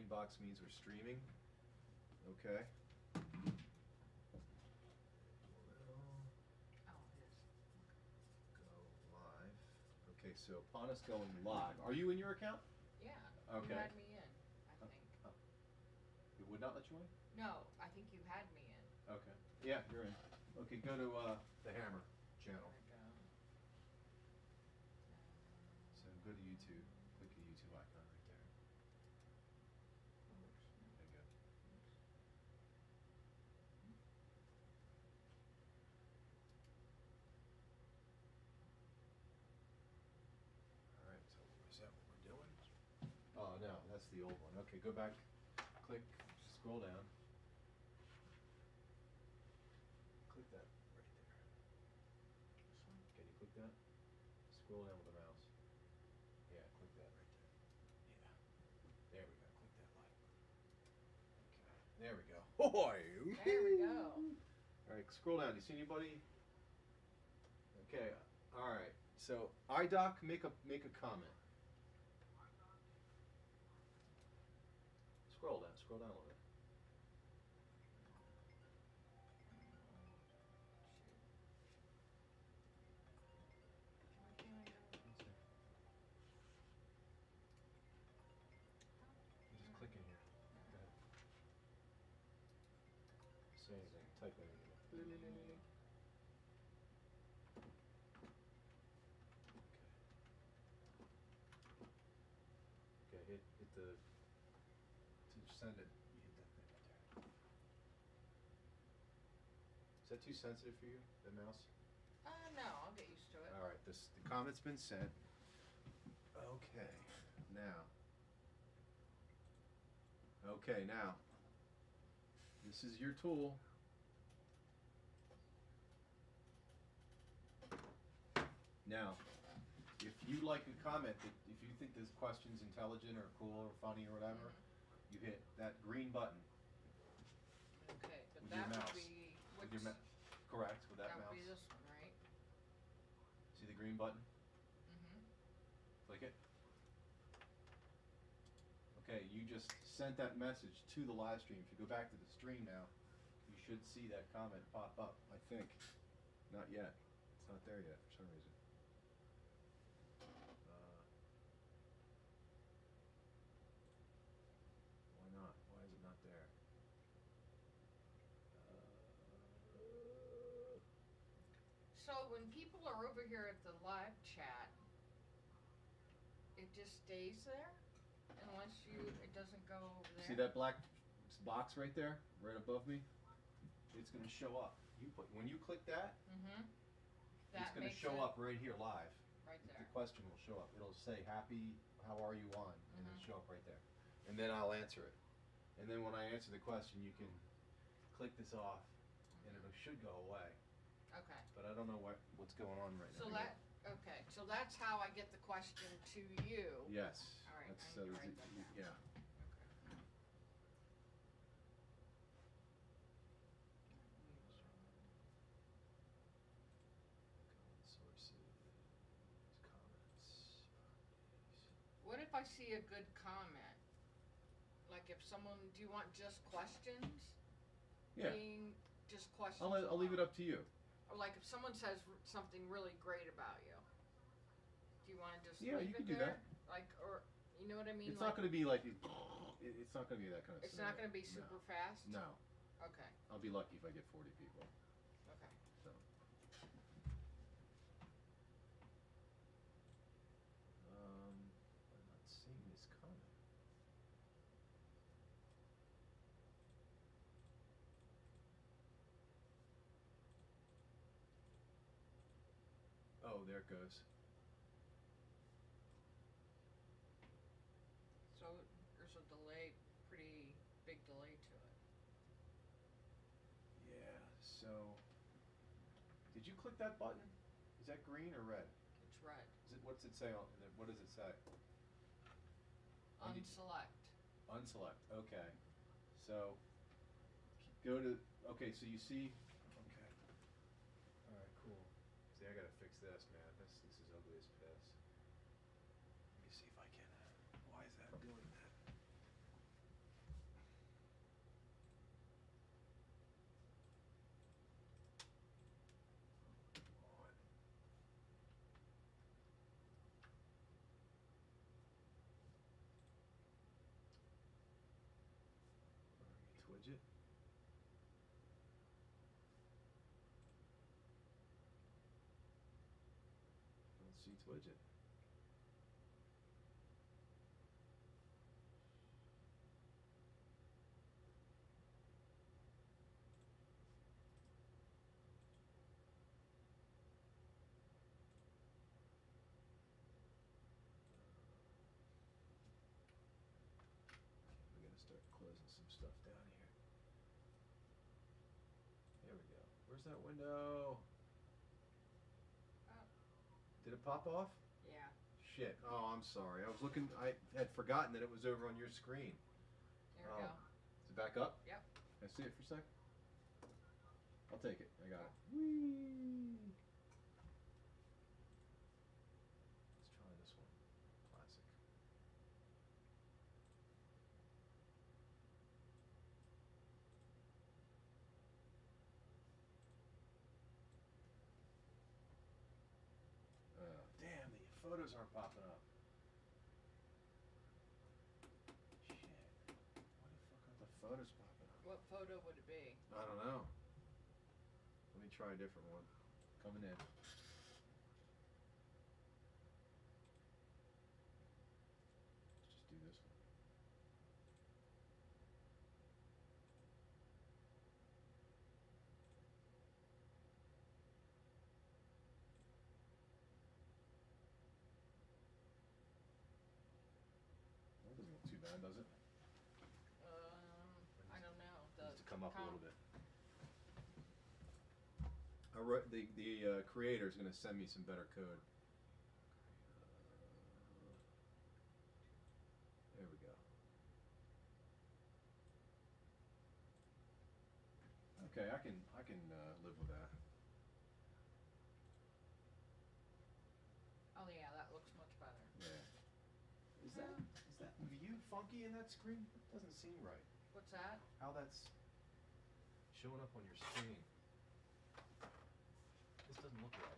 green box means we're streaming. Okay. Oh, it is. Go live. Okay, so upon us going live, are you in your account? Yeah. Okay. You had me in, I think. It would not let you in? No, I think you had me in. Okay. Yeah, you're in. Okay, go to the Hammer channel. There we go. So go to YouTube. Click the YouTube icon right there. There you go. All right, so is that what we're doing? Oh, no, that's the old one. Okay, go back, click, scroll down. Click that right there. This one? Can you click that? Scroll down with the mouse. Yeah, click that right there. Yeah. There we go. Click that like. Okay. There we go. Boy. There we go. All right, scroll down. Do you see anybody? Okay. All right. So, iDoc, make a comment. Scroll down. Scroll down a little bit. Why can't I go? You just click in here. Go ahead. Say anything. Type anything. Okay, hit the, to send it, you hit that thing right there. Is that too sensitive for you, the mouse? No, I'll get used to it. All right, the comment's been sent. Okay, now. Okay, now. This is your tool. Now, if you like a comment, that if you think this question's intelligent or cool or funny or whatever, you hit that green button Okay, but with your that would mouse. be With which? your correct, with that That mouse. would be this one, right? See the green button? Mm-hmm. Click it. Okay, you just sent that message to the live stream. If you go back to the stream now, you should see that comment pop up, I think. Not yet. It's not there yet for some reason. Why not? Why is it not there? So when people are over here at the live chat, it just stays there unless it doesn't go over there. See that black box right there, right above me? It's going to show up. When you click that, Mm-hmm. it's going to show up right here live. Right there. The question will show up. It'll say happy, how are you on? And it'll Mhm. show up right there. And then I'll answer it. And then when I answer the question, you can click this off and it should go away. Okay. But I don't know what's going on right So now. okay. So that's how I get the question to you. Yes. All right, That's, I need to write that down. yeah. Okay. Sources, comments. What if I see a good comment? Like if someone, do you want just questions? Yeah. Being just questions. I'll leave it alone? up to you. Or like if someone says something really great about you, do you want to just Yeah, leave you it can do there? Like, or you know what I mean? It's like, not going to be like, it's not going to be that kind of It's scenario. not going to be super fast. No. Okay. I'll be lucky if I get 40 people. Okay. So. I'm not seeing this comment. Oh, there it goes. So there's a delay, pretty big delay to it. Yeah, so did you click that button? Is that green or red? It's red. What's it say on what does it say? Unselect. Unselect. Okay. So go to so you see okay. Alright, cool. See, I gotta fix this, man. This is ugly as piss. Let me see if I can why is that doing that? widget. Build seats widget. We gotta start closing some stuff down here. There we go. Where's that window? Oh. Did it pop off? Yeah. Shit. Oh, I'm sorry. I was looking. I had forgotten that it was over on your screen. There we go. Is it back up? Yep. Can I see it for a sec? I'll take it. I got it. Whee! Let's try this one. Classic. Damn, the photos aren't popping up. Shit. Why the fuck aren't the photos popping up? What photo would it be? I don't know. Let me try a different one. Coming in. Let's just do this one. That doesn't look too bad, does it? I don't know. Needs to come up a little bit. The creator is going to send me some better code. There we go. Okay, I can live with that. Oh yeah, that looks much better. Yeah. Is that view funky in that screen? Doesn't seem right. What's that? How that's showing up on your screen. This doesn't look right.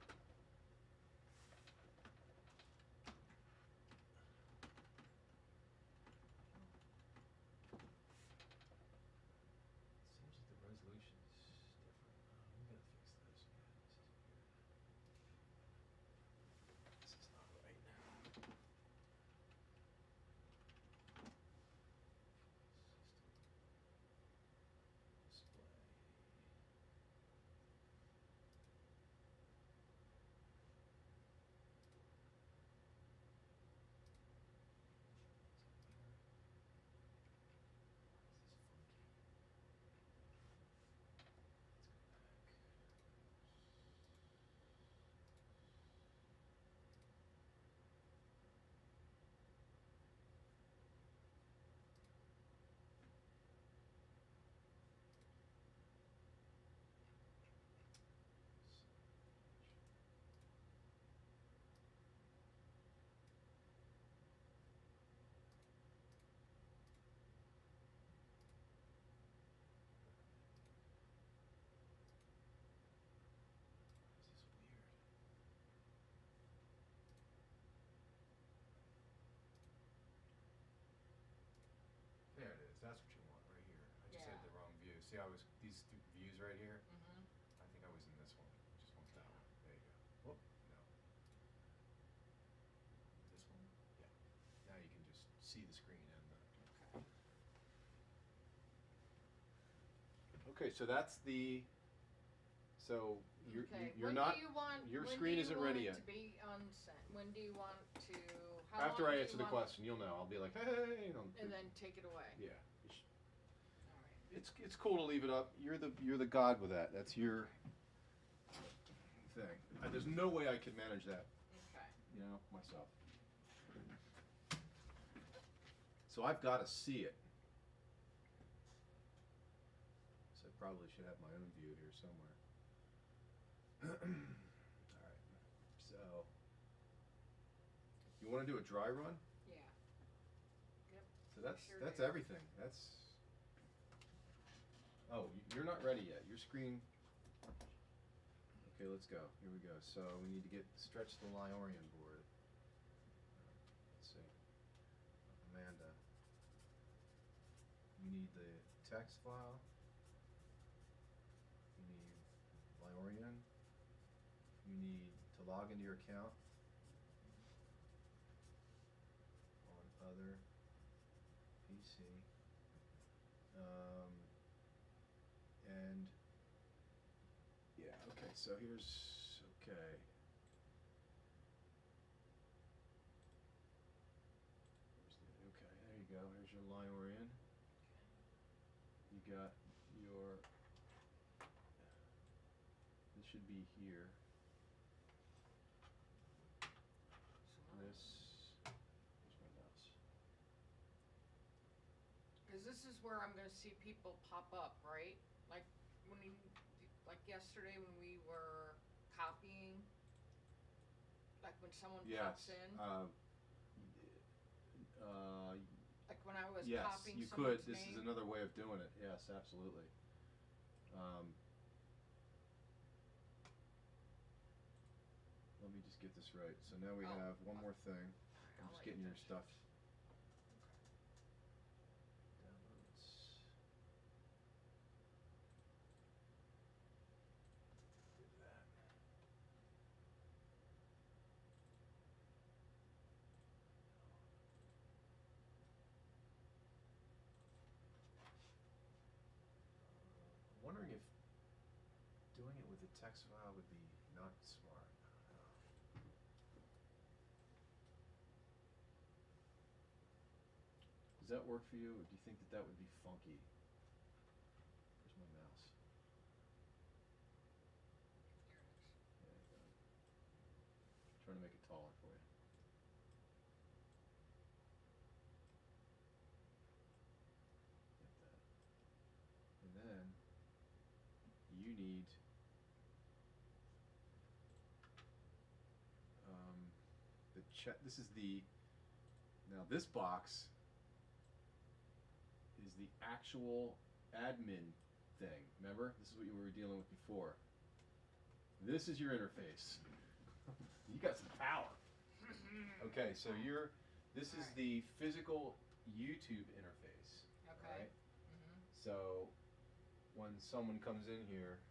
Seems like the resolution is different. We gotta fix this. This is not right. System. Display. There it is. That's what you want right here. I just had the wrong view. See how I was these views right here? Mm-hmm. I think I was in this one. I just want that one. There you go. Whoop. No. This one? Yeah. Now you can just see the screen and the. Okay, so that's the. So you're when not. Do you want, your when screen do you isn't want ready it yet. To be unsent? When do you want to? How After long I do answer you the want question, you'll know. I'll be like, hey, you know. and then take it away. Yeah. All right. It's cool to leave it up. You're the god with that. That's your thing. There's no way I could manage that. Okay. You know, myself. So I've got to see it. So I probably should have my own view here somewhere. All right. So you want to do a dry run? Yeah. Yep. So that's Sure that's do. everything. That's. Oh, you're not ready yet. Your screen. Okay, let's go. Here we go. So we need to stretch the Liorian board. Let's see. Amanda. You need the text file. You need Liorian. You need to log into your account on other PC. And yeah, okay, so here's okay. Okay, there you go. Here's your Liorian. You got your. This should be here. This. Where's my mouse? Because this is where I'm going to see people pop up, right? Like when you, like yesterday when we were copying, like when someone pops in. Like when I was Yes, copying you someone's could. This name. is another way of doing it. Yes, absolutely. Let me just get this right. So now we have one more thing. I'm just getting your stuff. Downloads. Did that. I'm wondering if doing it with a text file would be not smart. Does that work for you, or do you think that that would be funky? Where's my mouse? Here it is. Yeah, I got it. Trying to make it taller for you. Like that. And then you need the chat. This is the. Now this box is the actual admin thing. Remember? This is what you were dealing with before. This is your interface. You got some power. Okay, so this is the physical YouTube interface. Okay. Right? So when someone comes in here,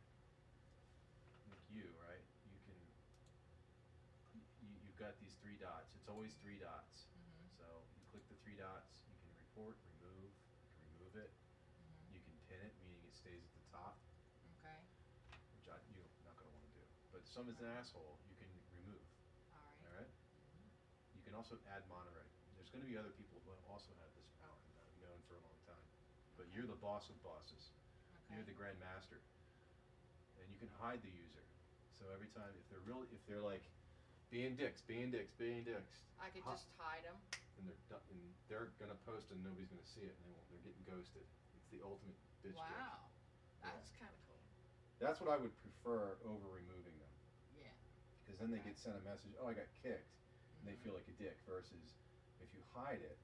like you, right? You've got these 3 dots. It's always 3 dots. So you click the 3 dots. You can report, remove. You can remove it. You can pin it, meaning it stays at the top. Okay. Which you're not going to want to do. But if someone's an asshole, you can remove. All All right. You can also add monitoring. There's going to be other people who also have this power that I've known for a long time. But you're the boss of bosses. Okay. You're the grand master, and you can hide the user. So every time, if they're like being dicks, I could just hide them. and they're gonna post and nobody's gonna see it, and they're getting ghosted. It's the ultimate bitch trick. Wow. That's kind of cool. That's what I would prefer over removing them. Yeah. Because then they get sent a message, oh, I got kicked, and they feel like a dick. Versus if you hide it,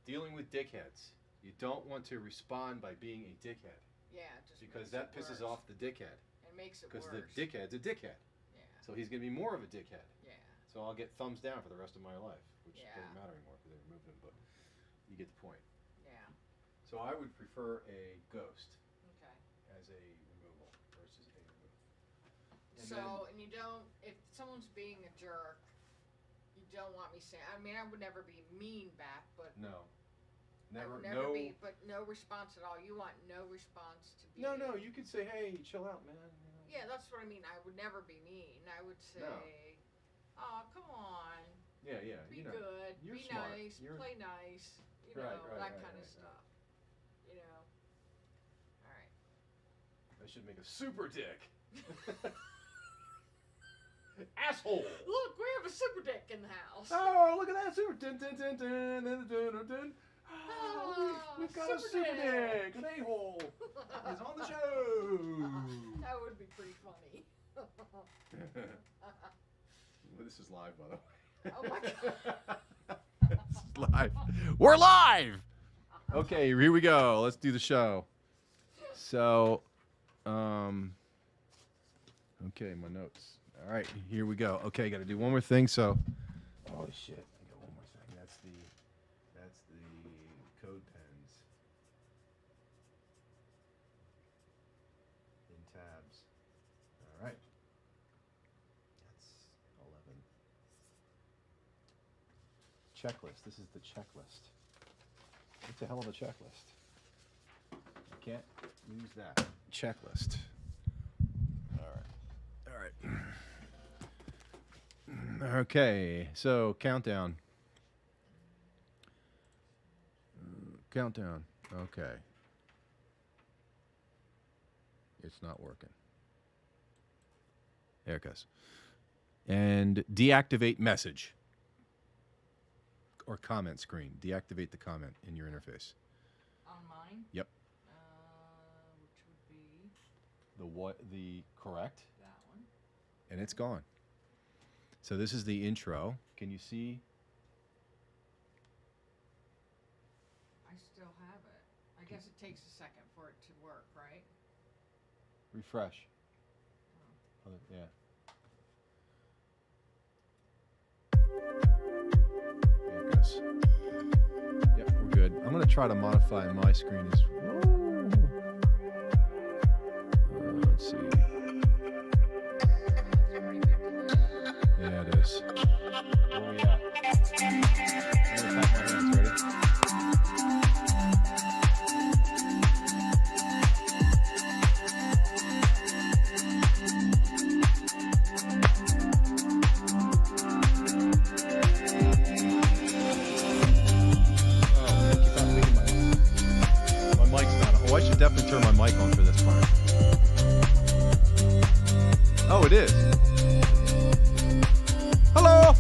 dealing with dickheads, you don't want to respond by being a dickhead. Yeah, just because makes that it pisses worse. off the dickhead. It makes it Because worse. the dickhead's a dickhead. Yeah. So he's going to be more of a dickhead. Yeah. So I'll get thumbs down for the rest of my life, which Yeah. doesn't matter anymore because they removed him, but you get the point. Yeah. So I would prefer a ghost Okay. as a removal versus a remove. And you don't, if someone's being a jerk, you don't want me saying, I mean, I would never be mean back, but No. I would never be, but no response at all. You want no response to be. No, you could say, hey, chill out, man. You know. Yeah, that's what I mean. I would never be mean. I would say, oh, come on. Yeah, Be you know, good. You're Be smart. nice. You're... Play nice. You Right, know, right, that right, kind of right, stuff. You know. All right. I should make a super dick. Asshole! Look, we have a super dick in the house. Oh, look at that super dun dun dun dun dun dun dun dun. Oh, we've got a super dick, an a-hole is on the show. That would be pretty funny. Well, this is live, by the way. Oh my God. This is live. We're live. Okay, here we go. Let's do the show. So, okay, my notes. All right, here we go. Okay, got to do one more thing. So, holy shit, I got one more thing. That's the code pens. tabs. All right. That's 11. Checklist. This is the checklist. It's a hell of a checklist. I can't use that. Checklist. All right. Okay, so countdown. Countdown. Okay. It's not working. There it goes. And deactivate message or comment screen. Deactivate the comment in your interface. On mine? Yep. Which would be The what? The correct? that one. And it's gone. So this is the intro. Can you see? I still have it. I guess it takes a second for it to work, right? Refresh. Oh, yeah. There it goes. Yep, we're good. I'm going to try to modify my screen as well. Let's see. Yeah, it is. Where are we at? I'm going to tap my hands. Ready? Definitely turn my mic on for this part. Oh, it is. Hello.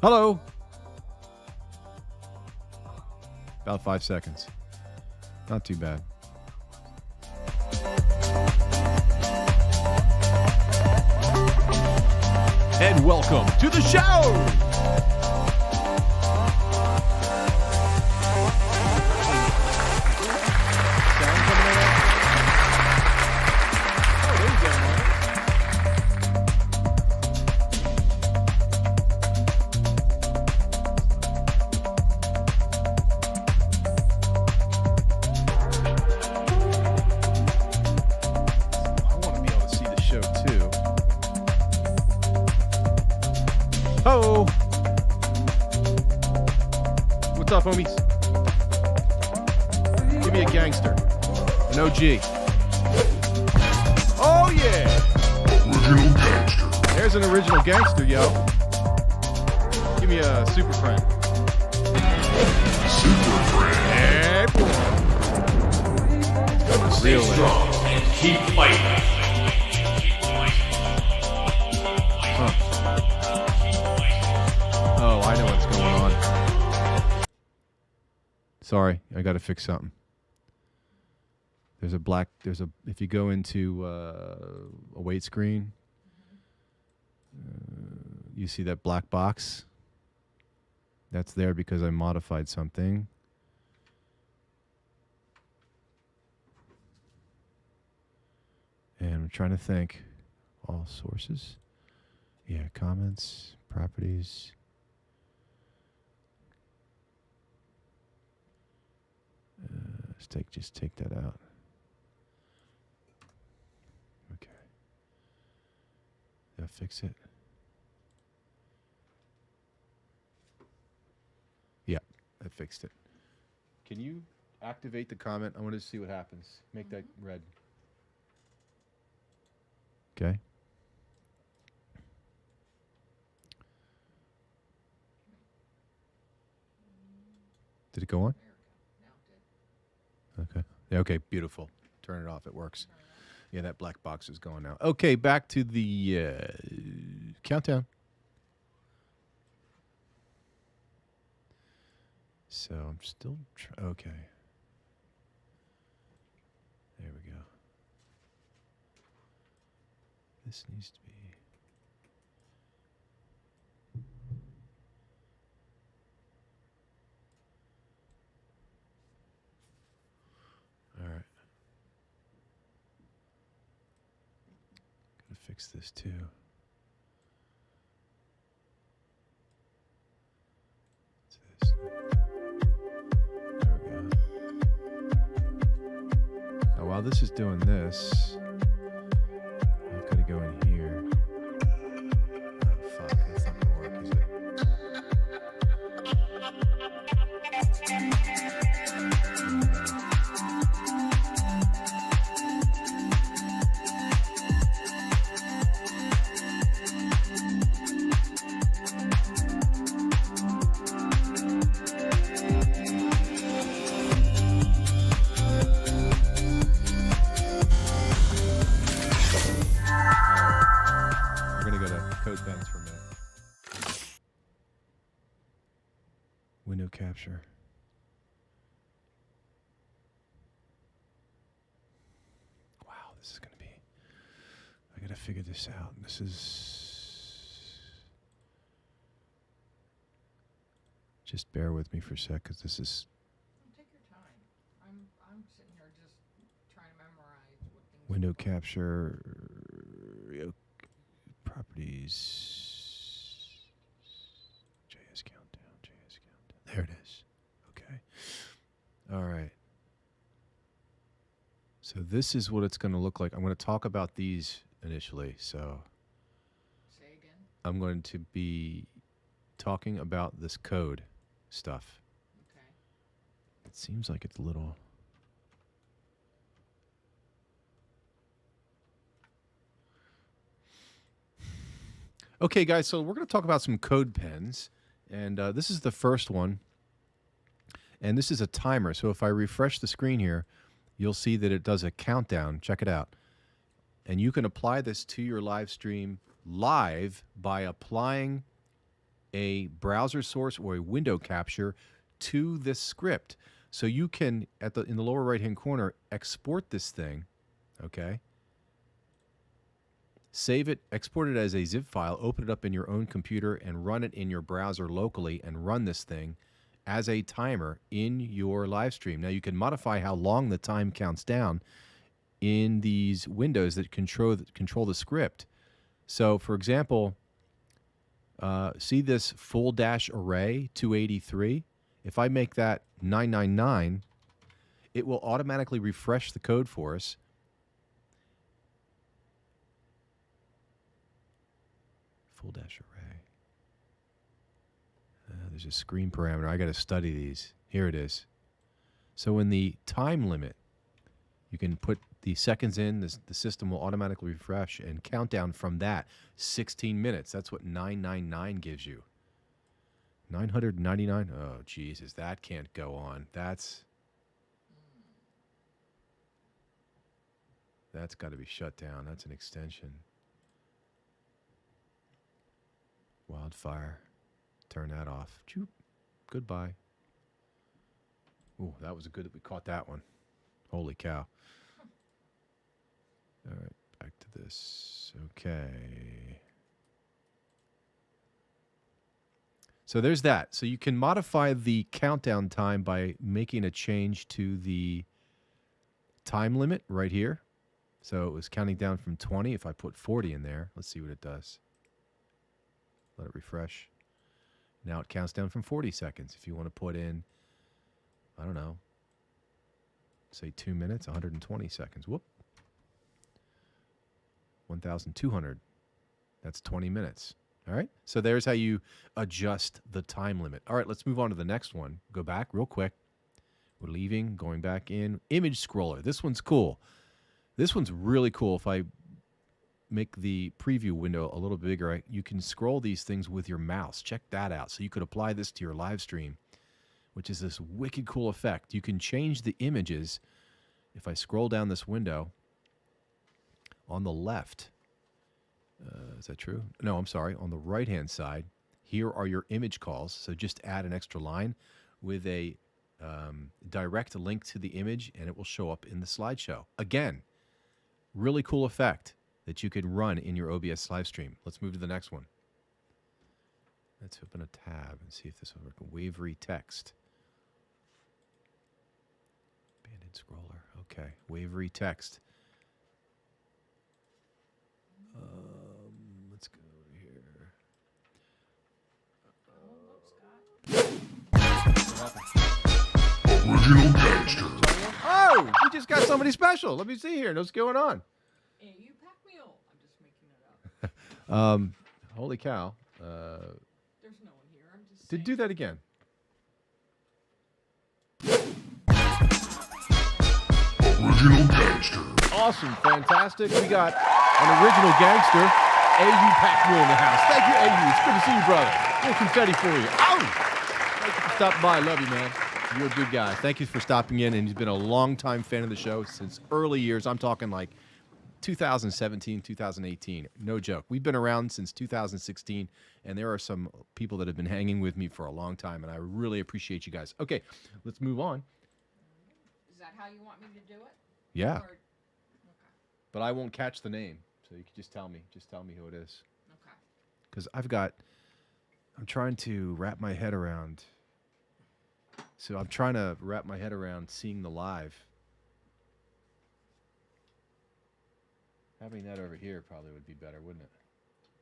Hello. About 5 seconds. Not too bad. And welcome to the show! Sound coming in? Oh, there you go, man. I want to be able to see the show, too. Ho! What's up, homies? Give me a gangster. An OG. Oh, yeah! Original gangster. There's an original gangster, yo. Give me a super friend. Super friend. Hey, Stay strong and keep fighting. Oh, I know what's going on. Sorry, I got to fix something. If you go into a wait screen, you see that black box? That's there because I modified something. And I'm trying to think. All sources. Yeah, comments, properties. Just take that out. Okay. Did I fix it? Yeah, I fixed it. Can you activate the comment? I want to see what happens. Make that red. Okay. Did it go on? Okay. Yeah, okay, beautiful. Turn it off. It works. Yeah, that black box is going now. Okay, back to the countdown. So I'm still okay. There we go. This needs to be. All right. fix this too. What's this? There we go. Now, while this is doing this, I've got to go in here. Oh, fuck. That's not going to work, is it? We're going to go to Code Pens for a minute. Window capture. Wow, this is going to be... I got to figure this out. This is... Just bear with me for a sec, because this is... Take your time. I'm sitting here just trying to memorize what things. Window capture... Properties... JS countdown. There it is. Okay. All right. So this is what it's going to look like. I'm going to talk about these initially. So Say again. I'm going to be talking about this code stuff. Okay. It seems like it's a little... Okay, guys, so we're going to talk about some code pens. And this is the first one. And this is a timer. So if I refresh the screen here, you'll see that it does a countdown. Check it out. And you can apply this to your live stream live by applying a browser source or a window capture to this script. So you can, in the lower right-hand corner, export this thing, okay? Save it, export it as a zip file, open it up in your own computer, and run it in your browser locally, and run this thing as a timer in your live stream. Now, you can modify how long the time counts down in these windows that control the script. So, for example, see this full dash array 283? If I make that 999, it will automatically refresh the code for us. Full dash array. There's a screen parameter. I got to study these. Here it is. So in the time limit, you can put the seconds in. The system will automatically refresh and count down from that 16 minutes. That's what 999 gives you. 999? Oh, Jesus, that can't go on. That's got to be shut down. That's an extension. Wildfire. Turn that off. Choop. Goodbye. Ooh, that was good that we caught that one. Holy cow. All right, back to this. Okay. So there's that. So you can modify the countdown time by making a change to the time limit right here. So it was counting down from 20. If I put 40 in there, let's see what it does. Let it refresh. Now it counts down from 40 seconds. If you want to put in, I don't know, say 2 minutes, 120 seconds. Whoop. 1,200. That's 20 minutes. All right. So there's how you adjust the time limit. All right, let's move on to the next one. Go back real quick. We're leaving, going back in. Image scroller. This one's cool. This one's really cool. If I make the preview window a little bigger, you can scroll these things with your mouse. Check that out. So you could apply this to your live stream, which is this wicked cool effect. You can change the images. If I scroll down this window on the left, is that true? No, I'm sorry. On the right-hand side, here are your image calls. So just add an extra line with a direct link to the image, and it will show up in the slideshow. Again, really cool effect that you could run in your OBS live stream. Let's move to the next one. Let's open a tab and see if this will work. Wavery text. Banded scroller. Okay, Wavery text. Original Gangster. Oh, we just got somebody special. Let me see here. What's going on? Hey, you pack me up. I'm just making it up. Holy cow. There's no one here. I'm just Did saying. do that again. Original Gangster. Awesome, fantastic. We got an original gangster, A.U. Packmule in the house. Thank you, A.U. It's good to see you, brother. A little confetti for you. Oh! Thank you for stopping by. I love you, man. You're a good guy. Thank you for stopping in, and he's been a long-time fan of the show since early years. I'm talking like 2017, 2018. No joke. We've been around since 2016, and there are some people that have been hanging with me for a long time, and I really appreciate you guys. Okay, let's move on. Is that how you want me to do it? Yeah, Or, okay. but I won't catch the name, so you can just tell me. Just tell me who it is. Okay. Because I'm trying to wrap my head around. So I'm trying to wrap my head around seeing the live. Having that over here probably would be better, wouldn't it?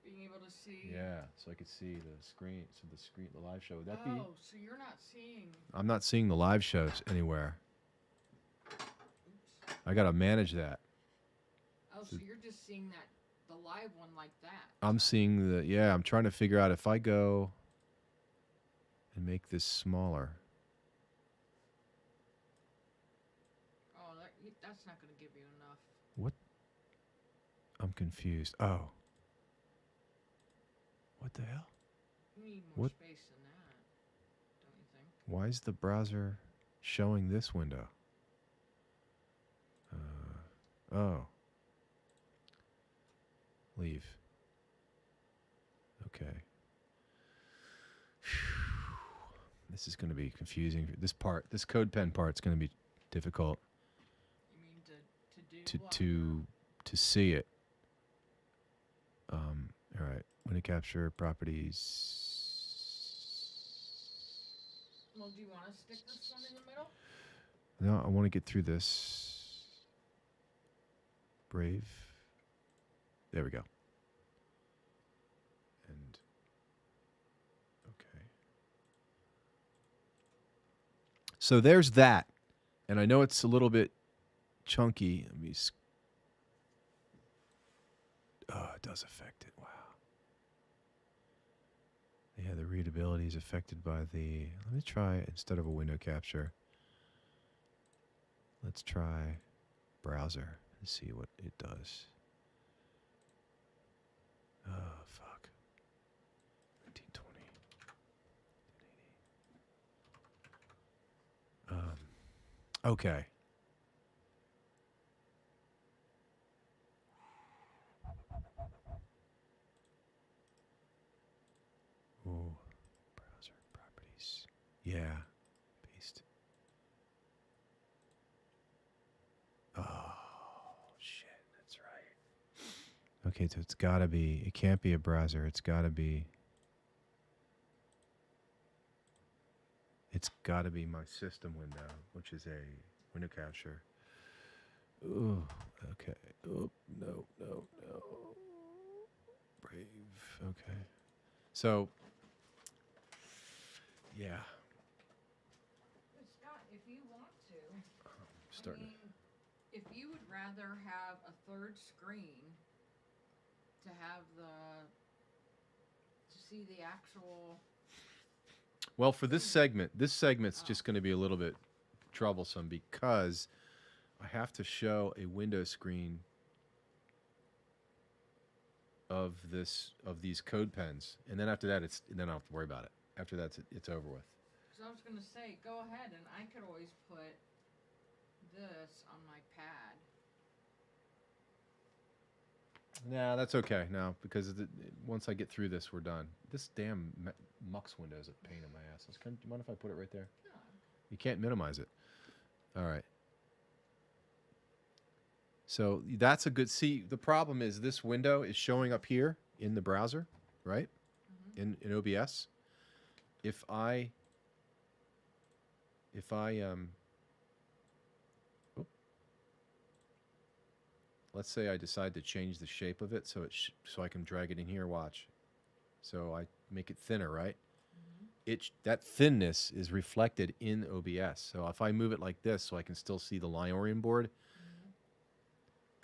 Being able to see. Yeah, so I could see the screen. So the live show. Would that be? Oh, so you're not seeing. I'm not seeing the live shows anywhere. Oops. I got to manage that. Oh, so you're just seeing that the live one like that. I'm seeing I'm trying to figure out if I go and make this smaller. Oh, that's not going to give you enough. What? I'm confused. Oh. What the hell? You need more What? space than that, don't you think? Why is the browser showing this window? Oh. Leave. Okay. This is going to be confusing. This code pen part's going to be difficult You mean to do what? to see it. All right. Window capture properties. Well, do you want to stick this one in the middle? No, I want to get through this. Brave. There we go. And okay. So there's that. And I know it's a little bit chunky. Let me it does affect it. Wow. Yeah, the readability is affected by the... Let me try, instead of a window capture, let's try browser and see what it does. Oh, fuck. 1920. Okay. Oh, browser properties. Yeah. Paste. Oh, shit. That's right. Okay, so it's gotta be, it can't be a browser. It's gotta be my system window, which is a window capture. Oh, okay. Oh, no. Brave. Okay. So, yeah. Scott, if you want to, Starting. I mean, if you would rather have a third screen to have to see the actual. Well, for this segment's just going to be a little bit troublesome because I have to show a window screen of these code pens, and then after that, then I don't have to worry about it. After that, it's over with. So I was gonna say, go ahead, and I could always put this on my pad. Nah, that's okay now because once I get through this, we're done. This damn Mux window is a pain in my ass. Do you mind if I put it right there? No. You can't minimize it. All right. So that's a good... See, the problem is this window is showing up here in the browser, right? In OBS. If I let's say I decide to change the shape of it so I can drag it in here. Watch. So I make it thinner, right? that thinness is reflected in OBS. So if I move it like this so I can still see the Liorian board,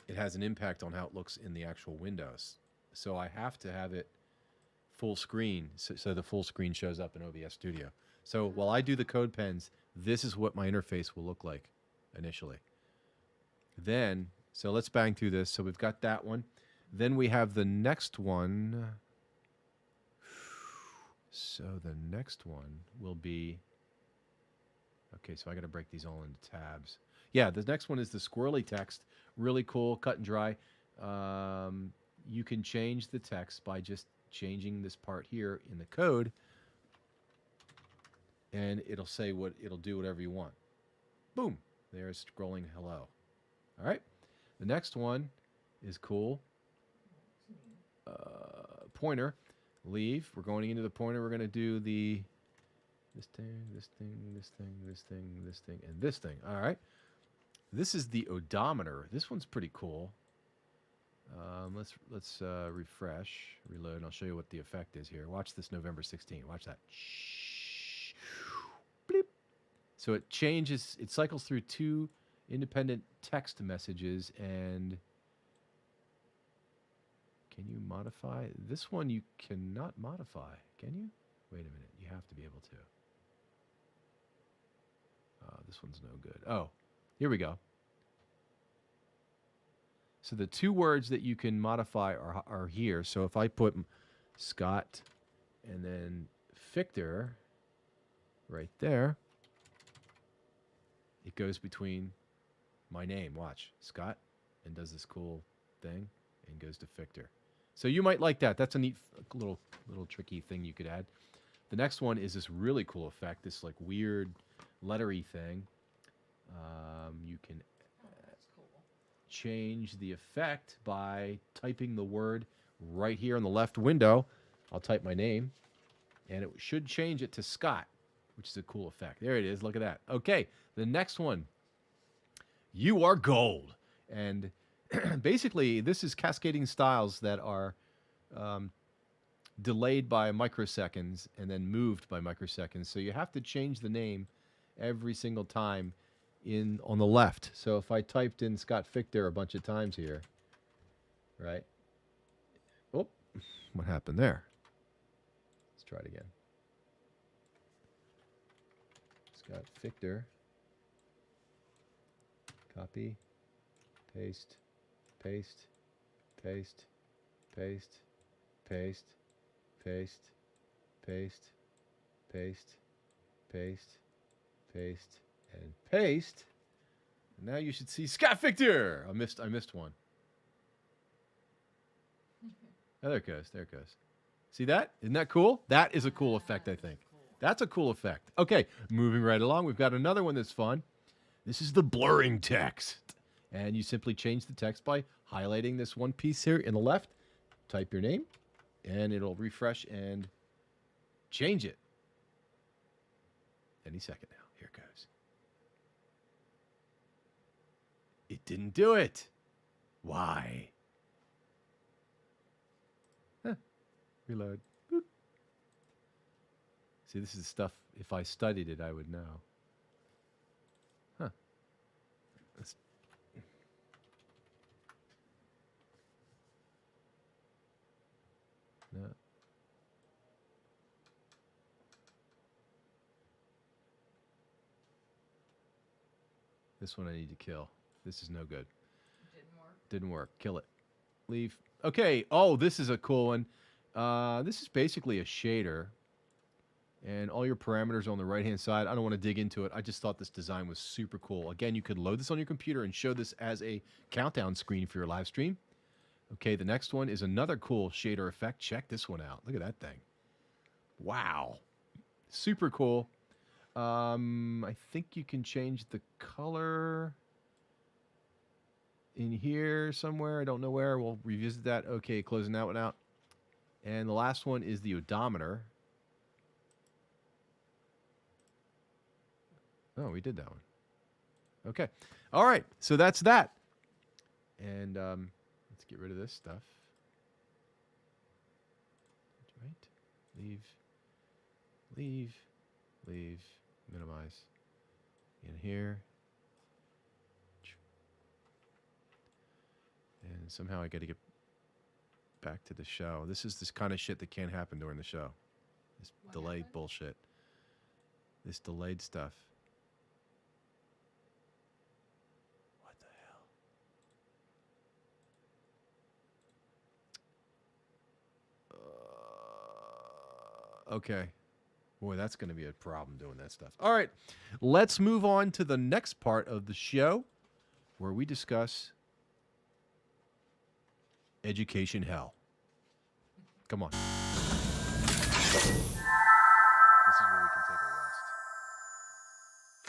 it has an impact on how it looks in the actual windows. So I have to have it full screen so the full screen shows up in OBS Studio. So while I do the code pens, this is what my interface will look like initially. Then, so let's bang through this. So we've got that one. Then we have the next one. So the next one will be, okay, so I got to break these all into tabs. Yeah, the next one is the squirrely text. Really cool, cut and dry. You can change the text by just changing this part here in the code, and it'll say what it'll do whatever you want. Boom, there's scrolling hello. All right, the next one is cool. Pointer, leave. We're going into the pointer. We're going to do this thing, this thing, this thing, this thing, this thing, and this thing. All right. This is the odometer. This one's pretty cool. Let's refresh, reload, and I'll show you what the effect is here. Watch this November 16. Watch that. Shh. Bleep. So it changes. It cycles through two independent text messages, and can you modify this one? You cannot modify, can you? Wait a minute. You have to be able to. This one's no good. Oh, here we go. So the two words that you can modify are here. So if I put Scott and then Victor right there, it goes between my name. Watch, Scott, and does this cool thing and goes to Victor. So you might like that. That's a neat little tricky thing you could add. The next one is this really cool effect, this like weird lettery thing. You can change the effect by typing the word right here in the left window. I'll type my name, and it should change it to Scott, which is a cool effect. There it is. Look at that. Okay, the next one. You are gold. And basically, this is cascading styles that are delayed by microseconds and then moved by microseconds. So you have to change the name every single time on the left. So if I typed in Scott Victor a bunch of times here, right? Oh, what happened there? Let's try it again. Scott Victor. Copy, paste, paste, paste, paste, paste, paste, paste, paste, paste, paste, and paste. And now you should see Scott Victor. I missed one. Oh, there it goes. There it goes. See that? Isn't that cool? That is a cool effect, I think. That's a cool effect. Okay, moving right along. We've got another one that's fun. This is the blurring text. And you simply change the text by highlighting this one piece here in the left. Type your name, and it'll refresh and change it. Any second now. Here it goes. It didn't do it. Why? Huh. Reload. Boop. See, this is stuff, if I studied it, I would know. Huh. No. This one I need to kill. This is no good. Didn't work. Didn't work. Kill it. Leave. Okay. Oh, this is a cool one. This is basically a shader. And all your parameters are on the right-hand side. I don't want to dig into it. I just thought this design was super cool. Again, you could load this on your computer and show this as a countdown screen for your live stream. Okay, the next one is another cool shader effect. Check this one out. Look at that thing. Wow. Super cool. I think you can change the color in here somewhere. I don't know where. We'll revisit that. Okay, closing that one out. And the last one is the odometer. Oh, we did that one. Okay. All right. So that's that. And let's get rid of this stuff. Right. leave, minimize. In here. And somehow I got to get back to the show. This is this kind of shit that can't happen during the show. This What delayed happened? bullshit. This delayed stuff. What the hell? Okay. Boy, that's going to be a problem doing that stuff. All right. Let's move on to the next part of the show where we discuss education hell. Come on. This is where we can take a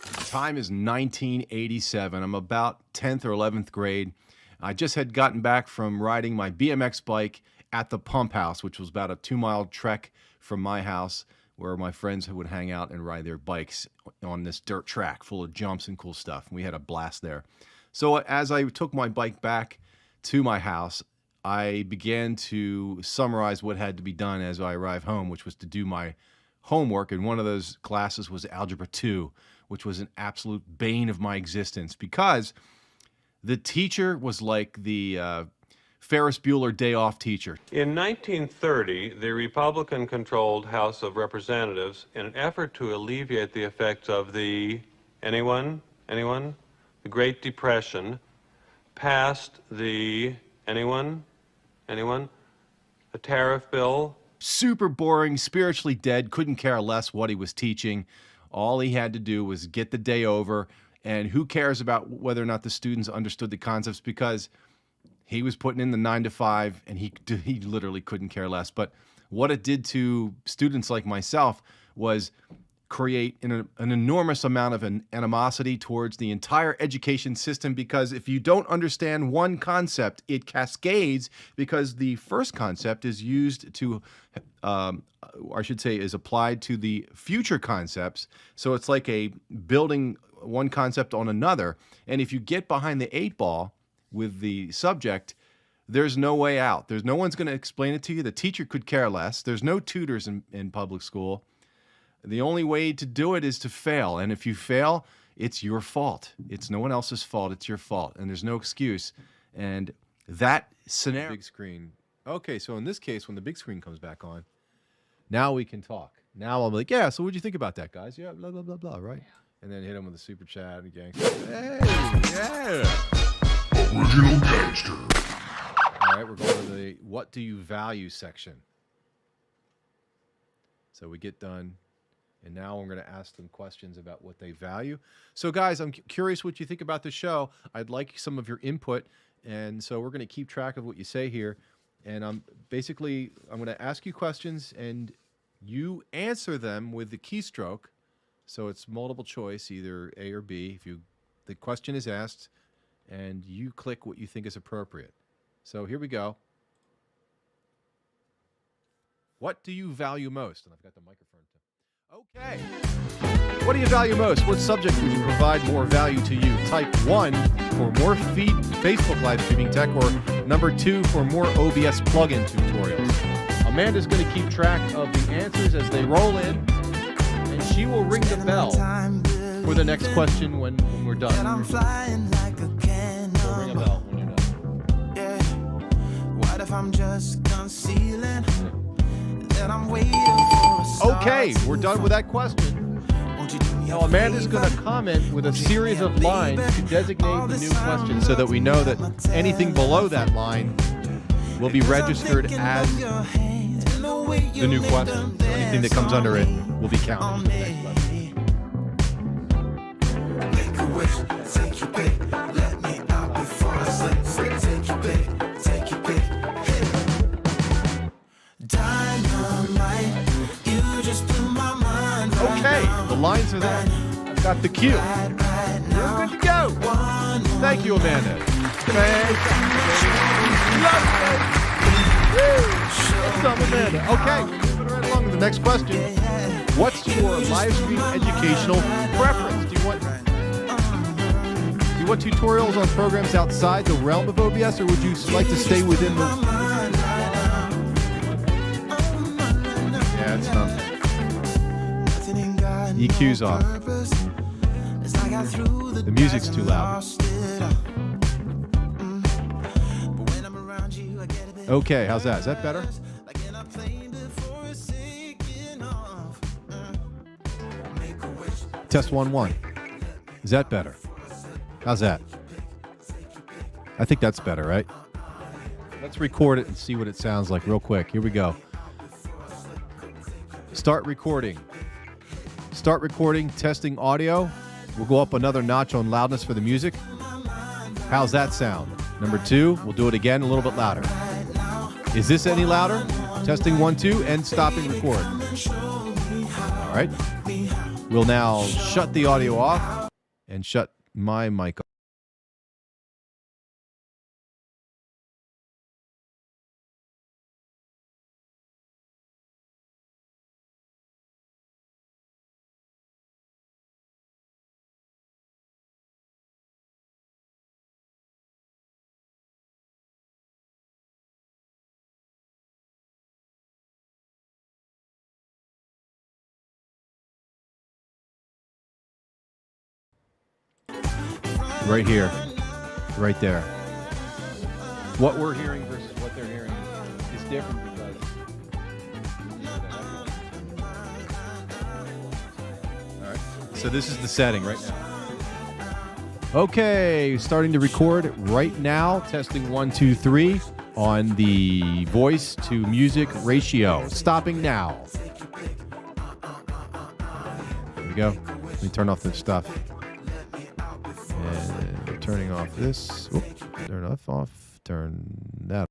rest. The time is 1987. I'm about 10th or 11th grade. I just had gotten back from riding my BMX bike at the pump house, which was about a 2-mile trek from my house, where my friends would hang out and ride their bikes on this dirt track full of jumps and cool stuff. We had a blast there. So as I took my bike back to my house, I began to summarize what had to be done as I arrived home, which was to do my homework. And one of those classes was Algebra 2, which was an absolute bane of my existence because the teacher was like the Ferris Bueller Day Off teacher. In 1930, the Republican-controlled House of Representatives, in an effort to alleviate the effects of the, anyone? The Great Depression, passed the, anyone? A tariff bill. Super boring, spiritually dead, couldn't care less what he was teaching. All he had to do was get the day over, and who cares about whether or not the students understood the concepts, because he was putting in the 9 to 5, and he literally couldn't care less. But what it did to students like myself was create an enormous amount of an animosity towards the entire education system, because if you don't understand one concept, it cascades, because the first concept is used to, I should say, is applied to the future concepts. So it's like a building one concept on another. And if you get behind the 8 ball with the subject, there's no way out. There's no one's going to explain it to you. The teacher could care less. There's no tutors in public school. The only way to do it is to fail. And if you fail, it's your fault. It's no one else's fault. It's your fault. And there's no excuse. And that scenario... Big screen. Okay, so in this case, when the big screen comes back on, now we can talk. Now I'm like, yeah, so what'd you think about that, guys? Yeah, blah, blah, blah, blah, right? Yeah. And then hit him with a super chat and gang. Hey, yeah. Original Gangster. All right, we're going to the what do you value section. So we get done. And now I'm going to ask them questions about what they value. So, guys, I'm curious what you think about the show. I'd like some of your input. And so we're going to keep track of what you say here. And I'm going to ask you questions, and you answer them with the keystroke. So it's multiple choice, either A or B. The question is asked, and you click what you think is appropriate. So here we go. What do you value most? And I've got the microphone. Okay. What do you value most? What subject would you provide more value to you? Type 1 for more Facebook live streaming tech, or number 2 for more OBS plugin tutorials. Amanda's going to keep track of the answers as they roll in, and she will ring the bell for the next question when we're done. So ring a bell when you're done. Yeah. What if I'm just concealing that I'm waiting for a star Okay, to we're done with that question. Won't you do me a Now, Amanda's favor? going to comment with a series of lines to designate the new question, so that we know that anything below that line will be registered as the new question. So anything that comes under it will be counted for the next question. Make a wish, take your pick, let me out before I slip. Take your pick, take your pick. Dynamite, you just blew my mind right Okay, now. the lines are there. I've got the cue. Right We're good to go. One more Thank you, Amanda. Thank you. Woo! That's some Amanda. Okay, moving right along to the next question. What's your live stream educational preference? Do you want tutorials on programs outside the realm of OBS, or would you like to stay within the... Yeah, it's not. EQ's off. The music's too loud. Okay, how's that? Is that better? Test 1 1. Is that better? How's that? I think that's better, right? Let's record it and see what it sounds like real quick. Here we go. Start recording. Start recording, testing audio. We'll go up another notch on loudness for the music. How's that sound? Number 2, we'll do it again a little bit louder. Is this any louder? Testing 1 2 and stopping record. All right. We'll now shut the audio off and shut my mic off. Right here, right there. What we're hearing versus what they're hearing is different because. All right. So this is the setting right now. Okay, starting to record right now. Testing 1 2 3 on the voice to music ratio. Stopping now. There we go. Let me turn off this stuff. And turning off this. Whoop, turn off. Turn that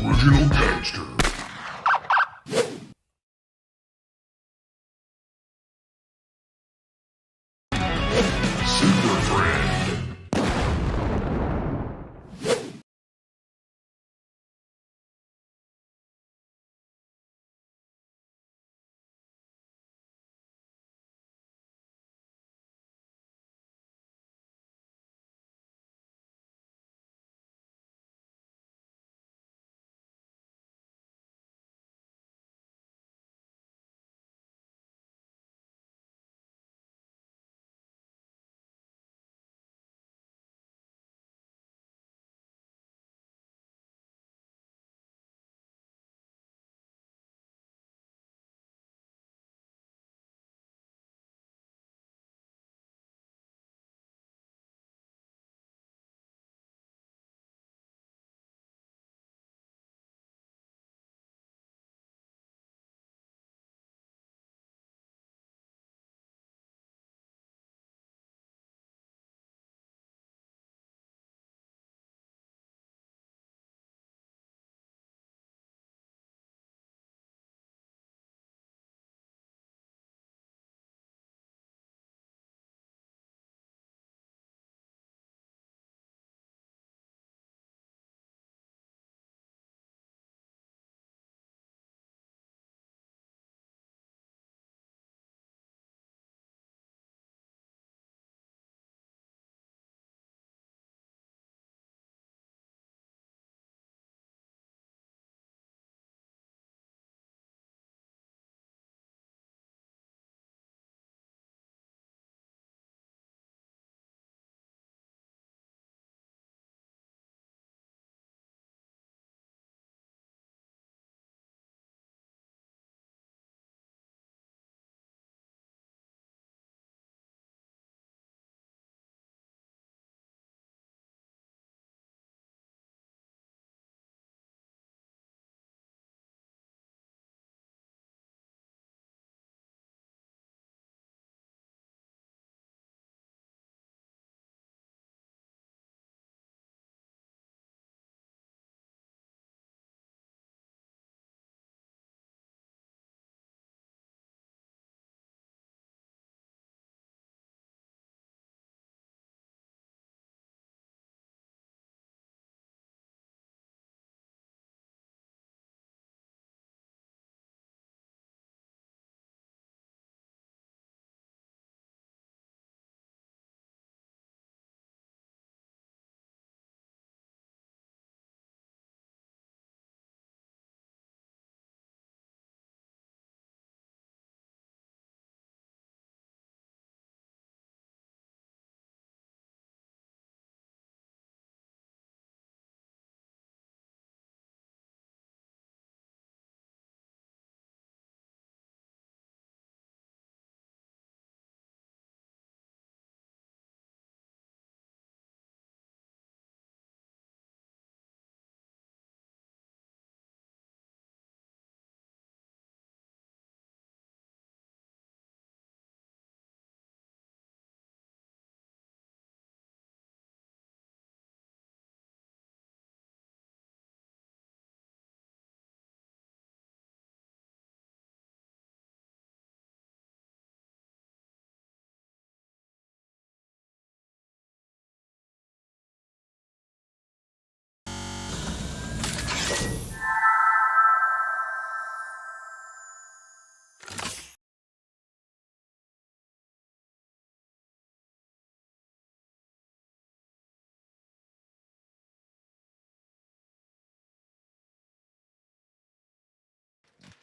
Original Gangster.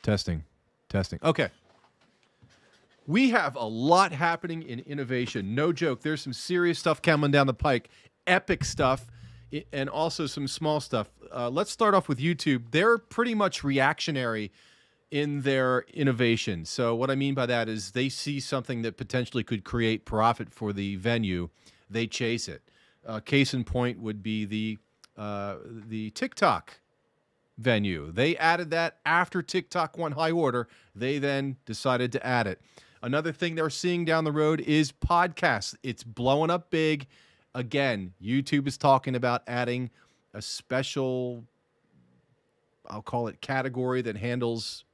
Testing. Okay. We have a lot happening in innovation. No joke. There's some serious stuff coming down the pike, epic stuff, and also some small stuff. Let's start off with YouTube. They're pretty much reactionary in their innovation. So what I mean by that is they see something that potentially could create profit for the venue. They chase it. Case in point would be the TikTok venue. They added that after TikTok won high order. They then decided to add it. Another thing they're seeing down the road is podcasts. It's blowing up big. Again, YouTube is talking about adding a special, I'll call it category that handles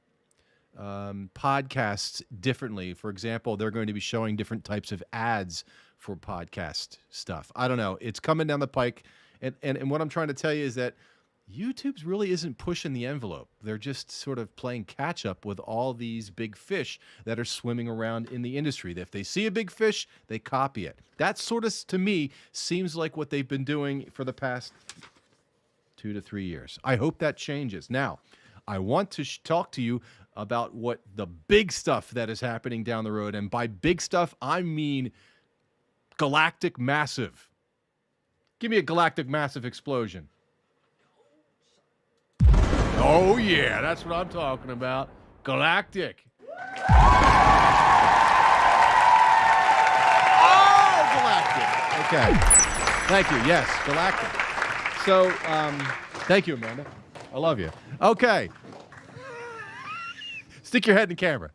podcasts differently. For example, they're going to be showing different types of ads for podcast stuff. I don't know. It's coming down the pike. And what I'm trying to tell you is that YouTube's really isn't pushing the envelope. They're just sort of playing catch up with all these big fish that are swimming around in the industry. If they see a big fish, they copy it. That sort of, to me, seems like what they've been doing for the past 2 to 3 years. I hope that changes. Now, I want to talk to you about what the big stuff that is happening down the road. And by big stuff, I mean galactic massive. Give me a galactic massive explosion. Oh, yeah, that's what I'm talking about. Galactic. Oh, galactic. Okay. Thank you. Yes, galactic. So, thank you, Amanda. I love you. Okay. Stick your head in the camera.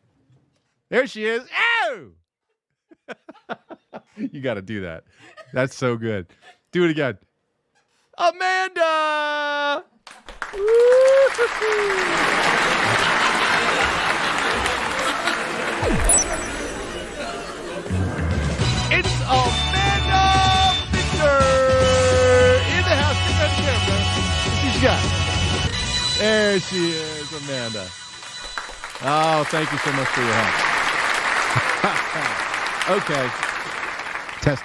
There she is. Oh! You got to do that. That's so good. Do it again. Amanda! It's Amanda Victor in the house. Stick on the camera. What she's got? There she is, Amanda. Oh, thank you so much for your help. Okay. Test.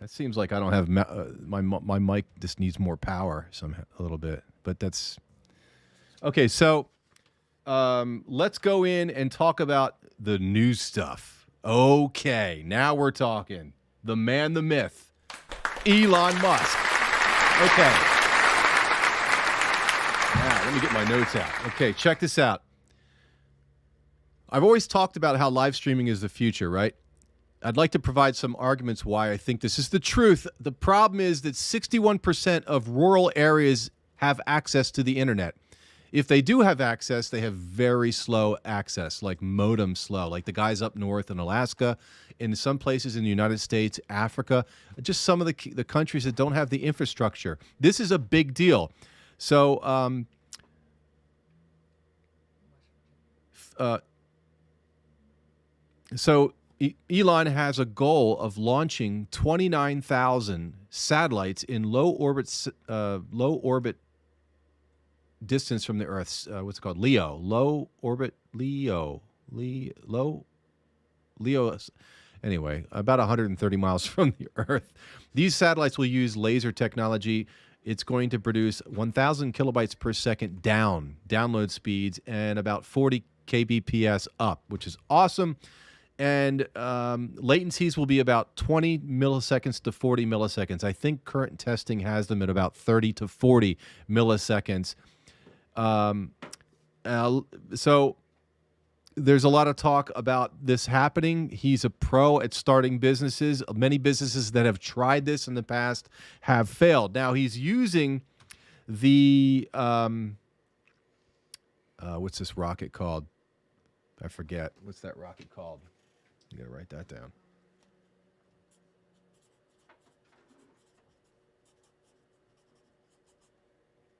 That seems like I don't have my mic just needs more power a little bit, but that's okay. So let's go in and talk about the new stuff. Okay, now we're talking. The man, the myth, Elon Musk. Okay. Now let me get my notes out. Okay, check this out. I've always talked about how live streaming is the future, right? I'd like to provide some arguments why I think this is the truth. The problem is that 61% of rural areas have access to the internet. If they do have access, they have very slow access, like modem slow, like the guys up north in Alaska, in some places in the United States, Africa, just some of the countries that don't have the infrastructure. This is a big deal. So, Elon has a goal of launching 29,000 satellites in low orbit distance from the Earth. What's it called? LEO. Low orbit LEO. LEO. Anyway, about 130 miles from the Earth. These satellites will use laser technology. It's going to produce 1,000 kilobytes per second download speeds, and about 40 kbps up, which is awesome. And latencies will be about 20 milliseconds to 40 milliseconds. I think current testing has them at about 30 to 40 milliseconds. So there's a lot of talk about this happening. He's a pro at starting businesses. Many businesses that have tried this in the past have failed. Now he's using the what's this rocket called? I forget. What's that rocket called? You gotta write that down.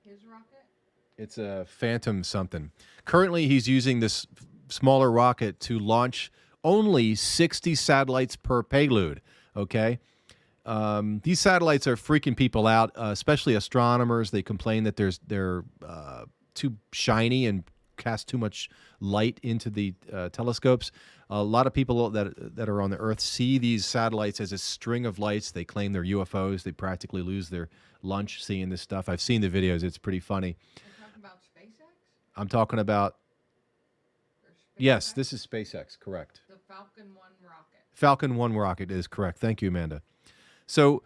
His rocket? It's a Phantom something. Currently, he's using this smaller rocket to launch only 60 satellites per payload, okay? These satellites are freaking people out, especially astronomers. They complain that they're too shiny and cast too much light into the telescopes. A lot of people that are on the Earth see these satellites as a string of lights. They claim they're UFOs. They practically lose their lunch seeing this stuff. I've seen the videos. It's pretty funny. You're talking about SpaceX? I'm talking about. There's Yes, SpaceX, this is SpaceX. Correct. the Falcon 1 rocket. Falcon 1 rocket is correct. Thank you, Amanda. So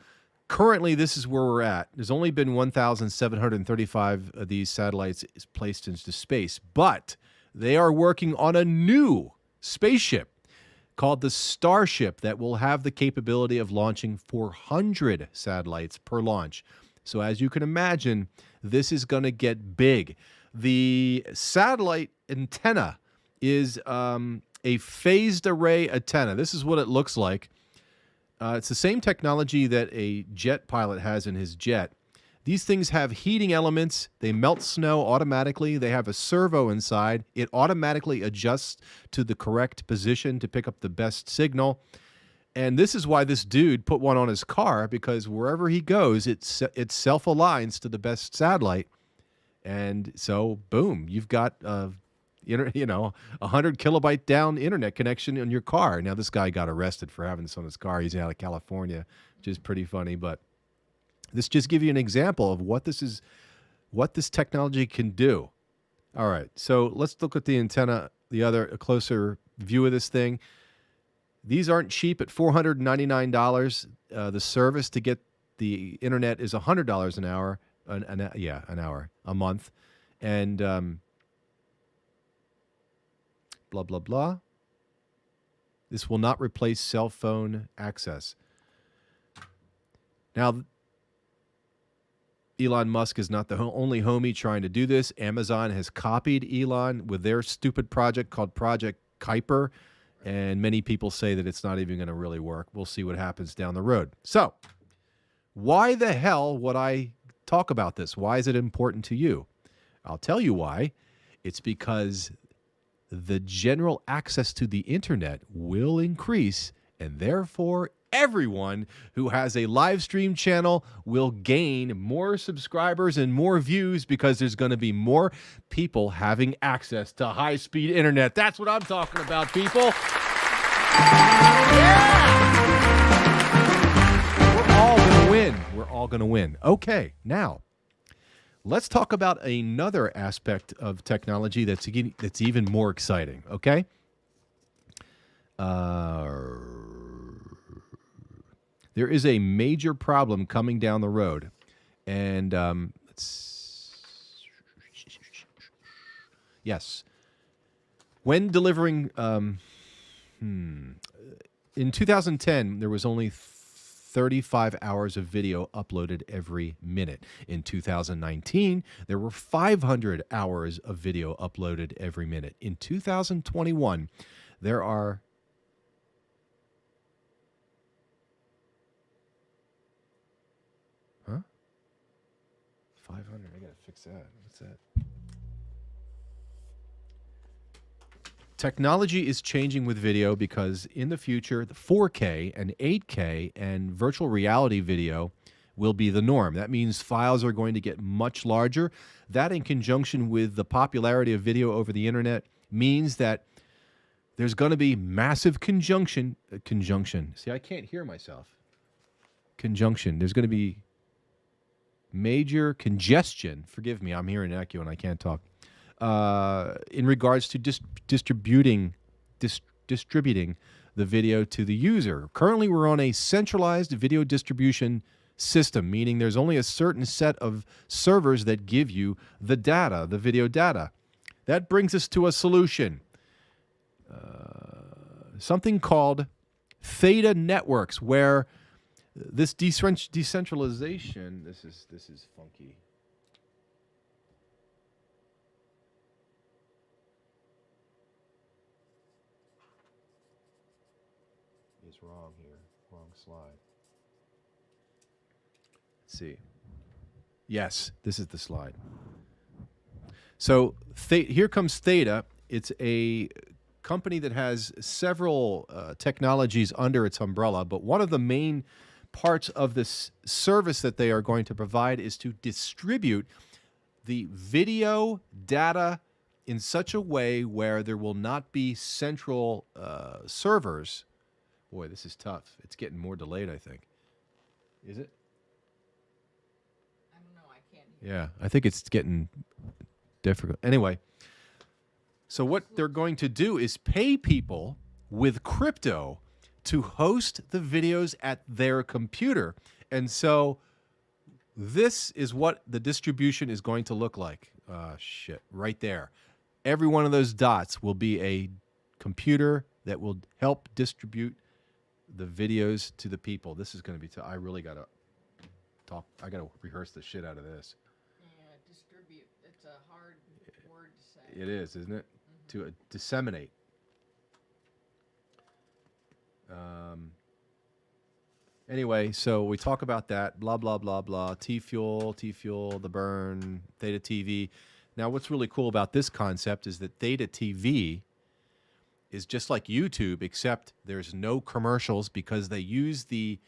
currently, this is where we're at. There's only been 1,735 of these satellites placed into space, but they are working on a new spaceship called the Starship that will have the capability of launching 400 satellites per launch. So as you can imagine, this is going to get big. The satellite antenna is a phased array antenna. This is what it looks like. It's the same technology that a jet pilot has in his jet. These things have heating elements. They melt snow automatically. They have a servo inside. It automatically adjusts to the correct position to pick up the best signal. And this is why this dude put one on his car, because wherever he goes, it self-aligns to the best satellite. And so, boom, you've got a 100 kilobyte down internet connection in your car. Now, this guy got arrested for having this on his car. He's out of California, which is pretty funny. But this just gives you an example of what this technology can do. All right, so let's look at the antenna, a closer view of this thing. These aren't cheap at $499. The service to get the internet is $100 an hour. An hour, a month. And blah, blah, blah. This will not replace cell phone access. Now, Elon Musk is not the only homie trying to do this. Amazon has copied Elon with their stupid project called Project Kuiper, and many people say that it's not even going to really work. We'll see what happens down the road. So, why the hell would I talk about this? Why is it important to you? I'll tell you why. It's because the general access to the internet will increase, and therefore everyone who has a live stream channel will gain more subscribers and more views, because there's going to be more people having access to high-speed internet. That's what I'm talking about, people. Yeah! We're all going to win. We're all going to win. Okay, now let's talk about another aspect of technology that's even more exciting, okay? There is a major problem coming down the road, and yes. When delivering, in 2010, there was only 35 hours of video uploaded every minute. In 2019, there were 500 hours of video uploaded every minute. In 2021, there are 500. I gotta fix that. What's that? Technology is changing with video, because in the future, the 4K and 8K and virtual reality video will be the norm. That means files are going to get much larger. That, in conjunction with the popularity of video over the internet, means that there's going to be massive conjunction. See, I can't hear myself. Conjunction. There's going to be major congestion. Forgive me, I'm hearing an echo and I can't talk. In regards to distributing the video to the user. Currently, we're on a centralized video distribution system, meaning there's only a certain set of servers that give you the data, the video data. That brings us to a solution. Something called Theta Networks, where this decentralization, this is funky. Is wrong here. Wrong slide. Let's see. Yes, this is the slide. So here comes Theta. It's a company that has several technologies under its umbrella, but one of the main parts of this service that they are going to provide is to distribute the video data in such a way where there will not be central servers. Boy, this is tough. It's getting more delayed, I think. Is it? I don't know. I can't hear. Yeah, I think it's getting difficult. Anyway, So what they're going to do is pay people with crypto to host the videos at their computer. And so this is what the distribution is going to look like. Shit, right there. Every one of those dots will be a computer that will help distribute the videos to the people. This is going to be, I really got to talk. I got to rehearse the shit out of this. Yeah, distribute. It's a hard word to say. It is, isn't it? To disseminate. Anyway, so we talk about that, blah, blah, blah, blah, T-Fuel, The Burn, Theta TV. Now, what's really cool about this concept is that Theta TV is just like YouTube, except there's no commercials because they use the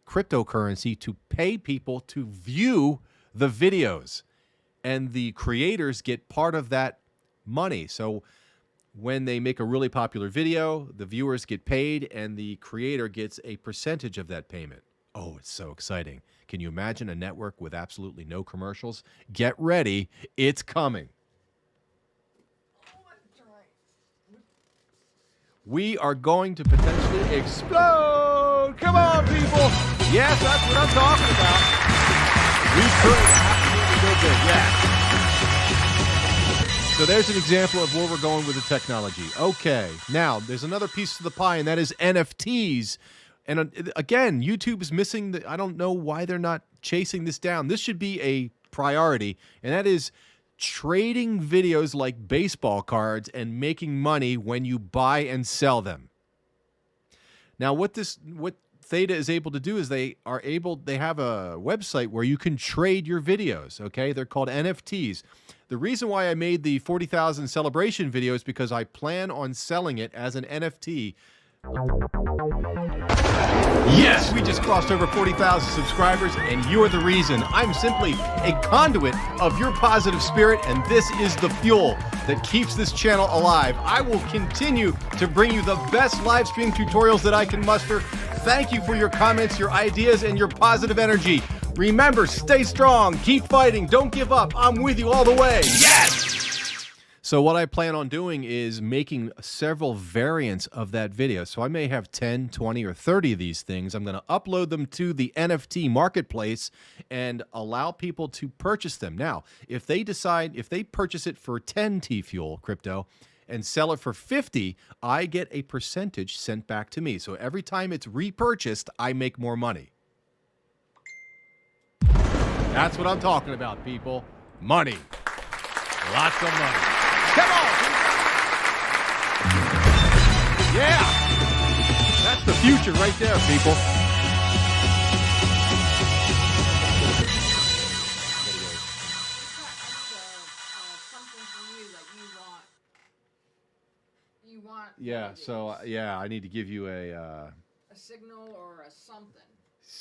cryptocurrency to pay people to view the videos. And the creators get part of that money. So when they make a really popular video, the viewers get paid and the creator gets a percentage of that payment. Oh, it's so exciting. Can you imagine a network with absolutely no commercials? Get ready. It's coming. We are going to potentially explode. Come on, people. Yes, that's what I'm talking about. We could absolutely go big. Yes. So there's an example of where we're going with the technology. Okay, now there's another piece of the pie, and that is NFTs. And again, YouTube is missing the, I don't know why they're not chasing this down. This should be a priority, and that is trading videos like baseball cards and making money when you buy and sell them. Now, what Theta is able to do is they have a website where you can trade your videos, okay? They're called NFTs. The reason why I made the 40,000 celebration video is because I plan on selling it as an NFT. Yes, we just crossed over 40,000 subscribers, and you're the reason. I'm simply a conduit of your positive spirit, and this is the fuel that keeps this channel alive. I will continue to bring you the best live stream tutorials that I can muster. Thank you for your comments, your ideas, and your positive energy. Remember, stay strong, keep fighting, don't give up. I'm with you all the way. Yes! So what I plan on doing is making several variants of that video. So I may have 10, 20, or 30 of these things. I'm going to upload them to the NFT marketplace and allow people to purchase them. Now, if they purchase it for 10 T-Fuel crypto and sell it for 50, I get a percentage sent back to me. So every time it's repurchased, I make more money. That's what I'm talking about, people. Money. Lots of money. Come on, people. Yeah. That's the future right there, people. Something from you that you want. Yeah, so yeah, I need to give you a signal or a something.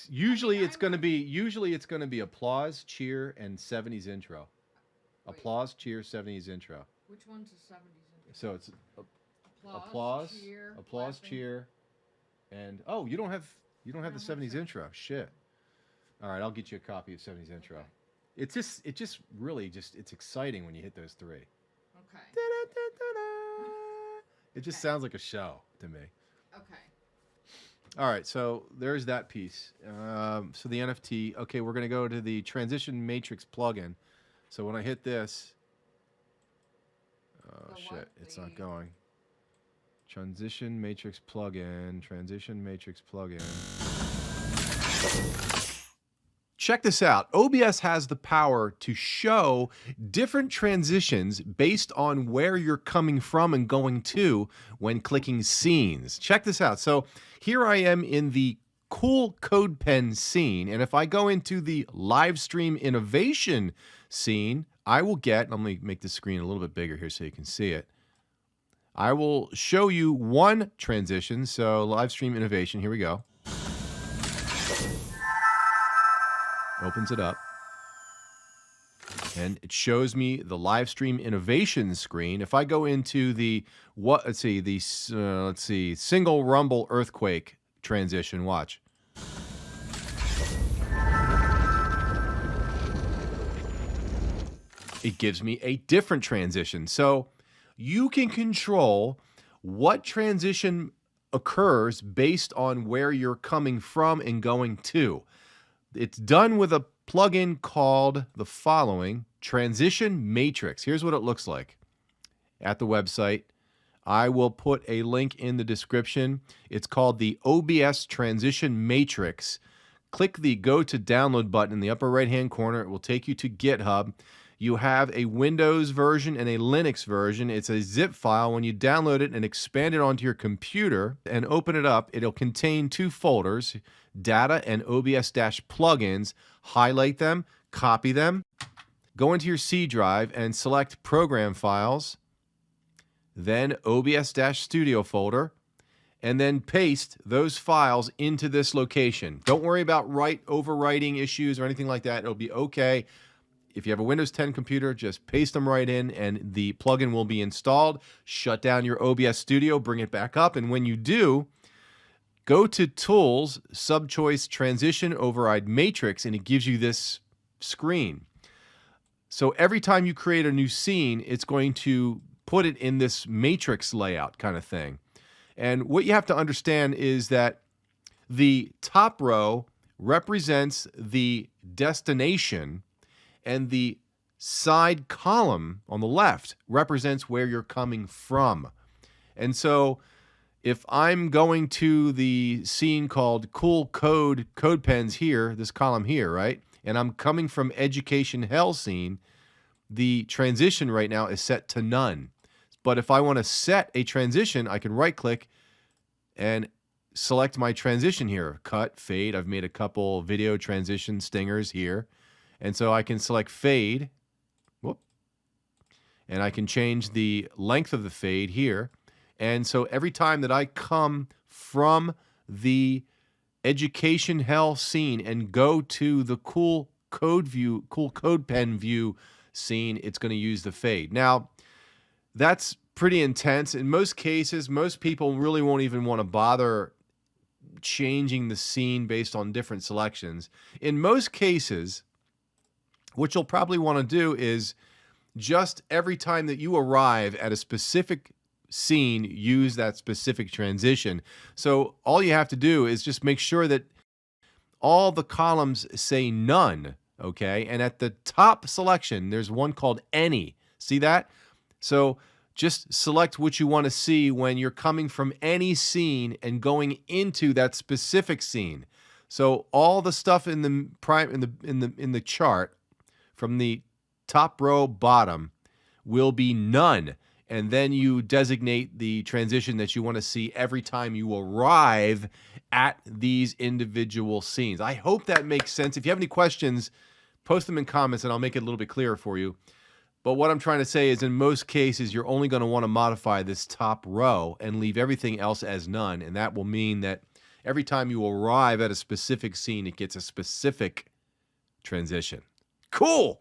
Usually it's going to be applause, cheer, and 70s intro. Wait. Applause, cheer, 70s intro. Which one's the 70s intro? So it's Applause, applause, clapping. cheer, and oh, you don't have the 70s intro. Shit. All right, I'll get you a copy of 70s intro. Okay. It's exciting when you hit those three. Okay. It just sounds like a show to me. Okay. All right, so there's that piece. So the NFT. Okay, we're going to go to the Transition Matrix plugin. So when I hit this, oh The shit, what? it's not going. Transition Matrix plugin. Check this out. OBS has the power to show different transitions based on where you're coming from and going to when clicking scenes. Check this out. So here I am in the Cool CodePen scene, and if I go into the live stream innovation scene, I will get, let me make the screen a little bit bigger here so you can see it. I will show you one transition. So live stream innovation, here we go. Opens it up. And it shows me the live stream innovation screen. If I go into the, single rumble earthquake transition, watch. It gives me a different transition. So you can control what transition occurs based on where you're coming from and going to. It's done with a plugin called the following, Transition Matrix. Here's what it looks like at the website. I will put a link in the description. It's called the OBS Transition Matrix. Click the Go to Download button in the upper right-hand corner. It will take you to GitHub. You have a Windows version and a Linux version. It's a zip file. When you download it and expand it onto your computer and open it up, it'll contain 2 folders, Data and OBS-plugins. Highlight them, copy them, go into your C drive and select Program Files, then OBS-Studio folder, and then paste those files into this location. Don't worry about overwriting issues or anything like that. It'll be okay. If you have a Windows 10 computer, just paste them right in and the plugin will be installed. Shut down your OBS Studio, bring it back up, and when you do, go to Tools, Subchoice Transition Override Matrix, and it gives you this screen. So every time you create a new scene, it's going to put it in this matrix layout kind of thing. And what you have to understand is that the top row represents the destination, and the side column on the left represents where you're coming from. And so if I'm going to the scene called Cool Code Pens here, this column here, right? And I'm coming from Education Hell scene, the transition right now is set to none. But if I want to set a transition, I can right-click and select my transition here. Cut, fade. I've made a couple video transition stingers here. And so I can select fade. Whoop. And I can change the length of the fade here. And so every time that I come from the Education Hell scene and go to the Cool Code Pen view scene, it's going to use the fade. Now, that's pretty intense. In most cases, most people really won't even want to bother changing the scene based on different selections. In most cases, what you'll probably want to do is just every time that you arrive at a specific scene, use that specific transition. So all you have to do is just make sure that all the columns say none, okay? And at the top selection, there's one called any. See that? So just select what you want to see when you're coming from any scene and going into that specific scene. So all the stuff in the chart from the top row bottom will be none. And then you designate the transition that you want to see every time you arrive at these individual scenes. I hope that makes sense. If you have any questions, post them in comments and I'll make it a little bit clearer for you. But what I'm trying to say is in most cases, you're only going to want to modify this top row and leave everything else as none. And that will mean that every time you arrive at a specific scene, it gets a specific transition. Cool!